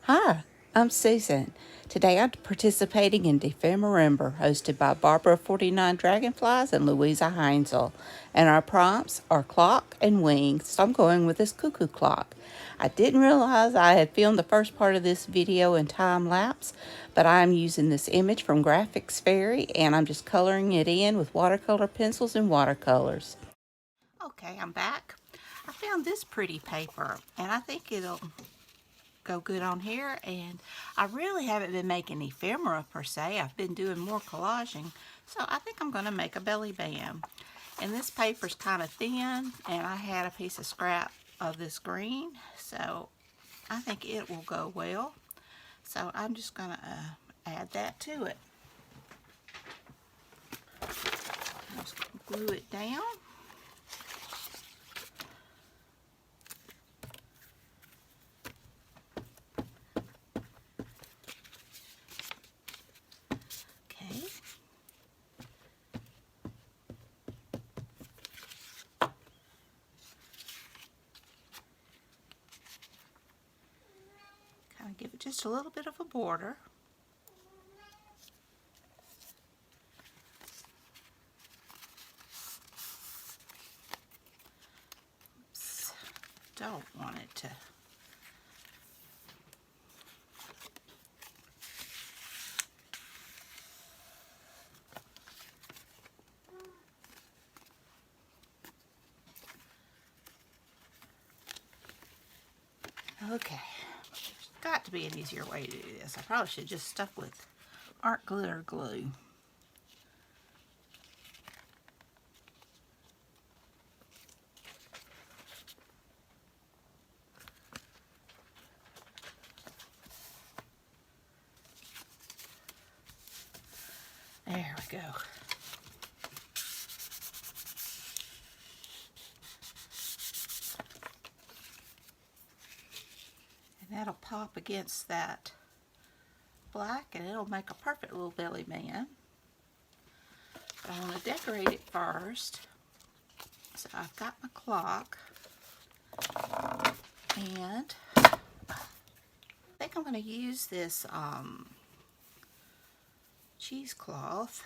Hi, I'm Susan. Today I'm participating in DEPHEMEREMBER, hosted by Barbara 49 Dragonflies and Luise Heinzel. And our prompts are clock and wings, so I'm going with this cuckoo clock. I didn't realize I had filmed the first part of this video in time lapse, but I'm using this image from Graphics Fairy and I'm just coloring it in with watercolor pencils and watercolors. Okay, I'm back. I found this pretty paper and I think it'll go good on here, and I really haven't been making ephemera per se. I've been doing more collaging, so I think I'm going to make a belly band. And this paper's kind of thin, and I had a piece of scrap of this green, so I think it will go well. So I'm just going to add that to it. Just glue it down. Give it just a little bit of a border. Oops, don't want it to. Okay. Got to be an easier way to do this. I probably should have just stuck with art glitter glue. There we go. And that'll pop against that black and it'll make a perfect little belly band. But I want to decorate it first. So I've got my clock and I think I'm going to use this cheesecloth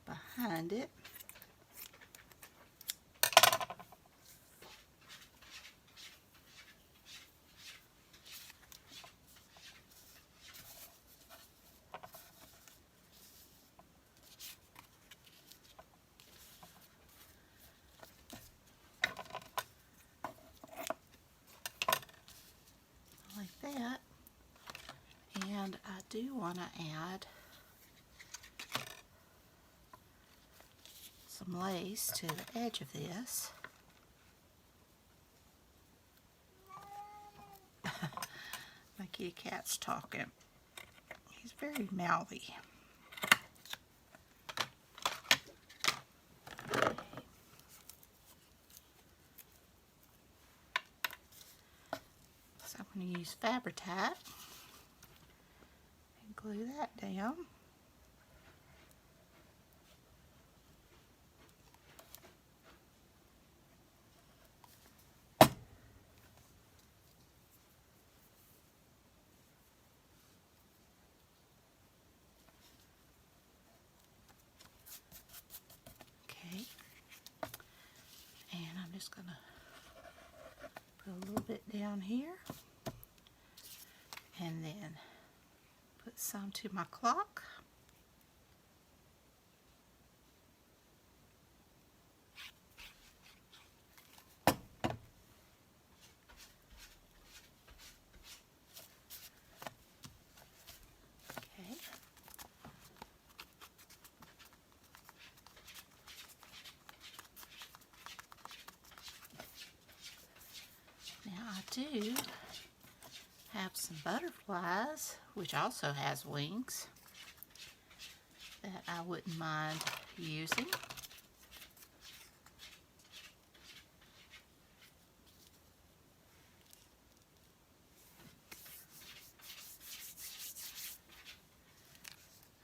behind it. Like that. And I do want to add some lace to the edge of this. My kitty cat's talking. He's very mouthy. So I'm going to use Fabri-Tac and glue that down. I'm just going to put a little bit down here and then put some to my clock. Okay. Now I do have some butterflies, which also has wings, that I wouldn't mind using.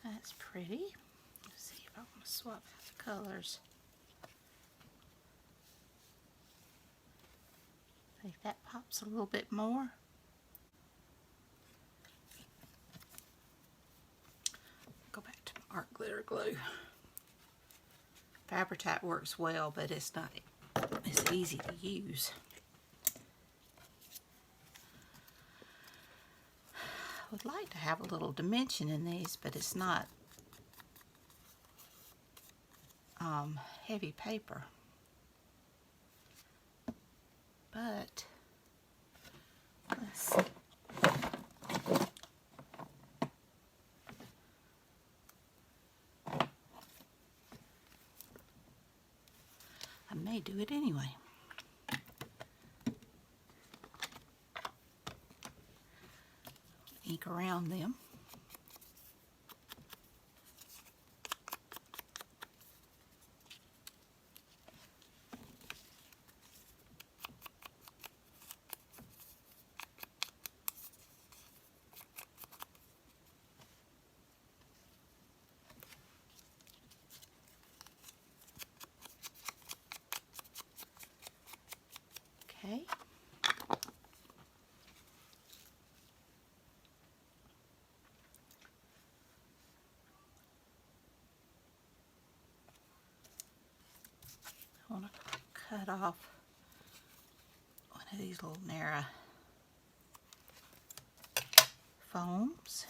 That's pretty. Let's see if I want to swap out the colors. I think that pops helps a little bit more. Go back to my art glitter glue. Fabri-Tac works well, but it's not as easy to use. I would like to have a little dimension in these, but it's not heavy paper. But let's see. I may do it anyway. Ink around them. Okay. I want to cut off one of these little narrow foams.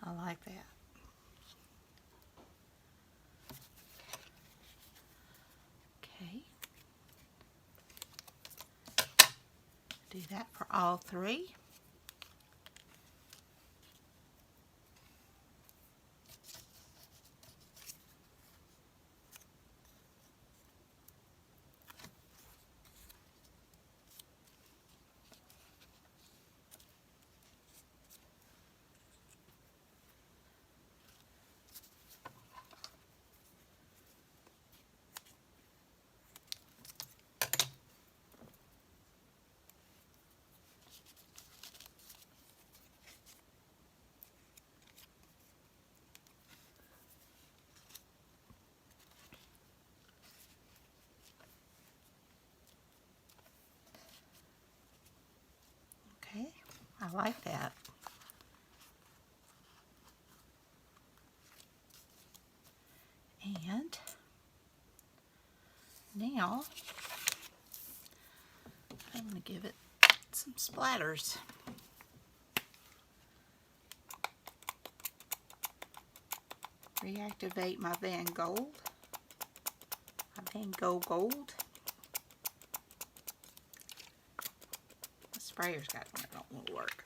I like that. Okay. Do that for all three. Okay, I like that. And now I'm going to give it some splatters. Reactivate my Van Gogh Gold. The sprayer's got one that don't want to work.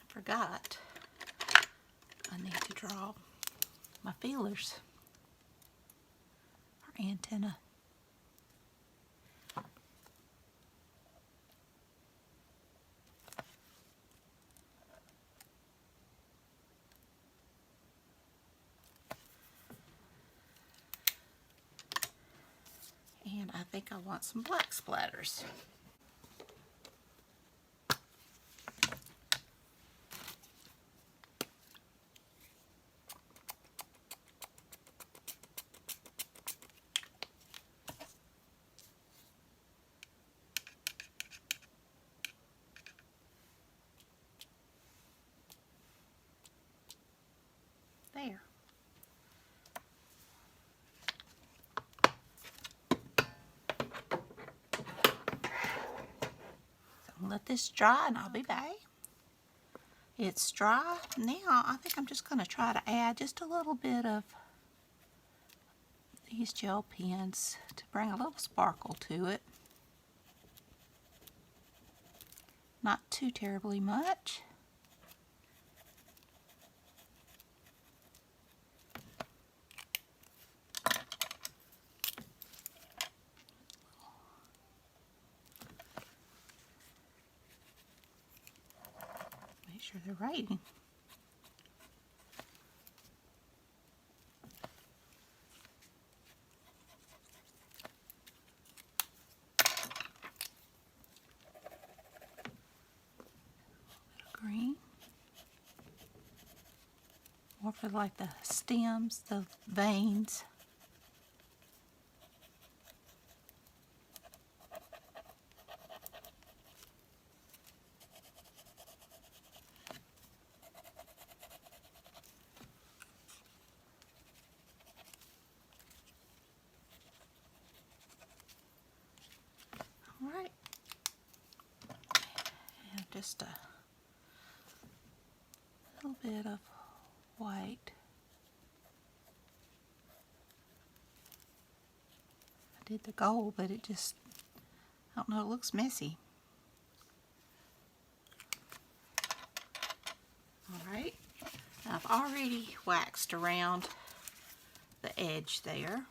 Forgot I need to draw my feelers for antenna. And I think I want some black splatters. There. So let this dry and I'll be back. It's dry. Now I think I'm just going to try to add just a little bit of these gel pens to bring a little sparkle to it. not too terribly much. Make sure they're writing. Green. More for like the stems, the veins. All right. And just a little bit of white. I did the gold, but it just, I don't know, it looks messy. Alright, I've already waxed around the edge there.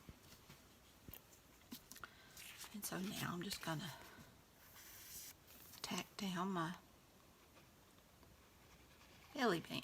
And so now I'm just going to tack down my belly band.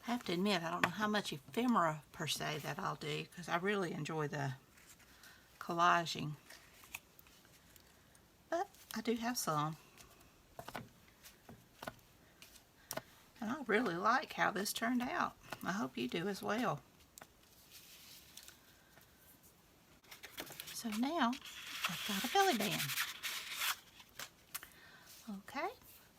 I have to admit, I don't know how much ephemera per se that I'll do, because I really enjoy the collaging. But I do have some. And I really like how this turned out. I hope you do as well. So now, I've got a belly band. Okay.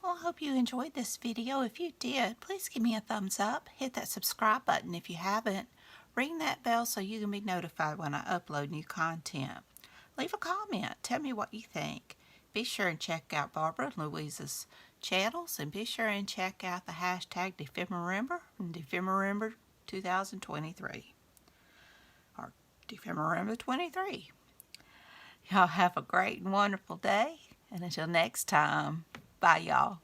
Well, I hope you enjoyed this video. If you did, please give me a thumbs up. Hit that subscribe button if you haven't. Ring that bell so you can be notified when I upload new content. Leave a comment. Tell me what you think. Be sure and check out Barbara and Louise's channels, and be sure and check out the hashtag DEPHEMEREMBER and DEPHEMEREMBER 2023. Or DEPHEMEREMBER 23. Y'all have a great and wonderful day. And until next time, bye, y'all.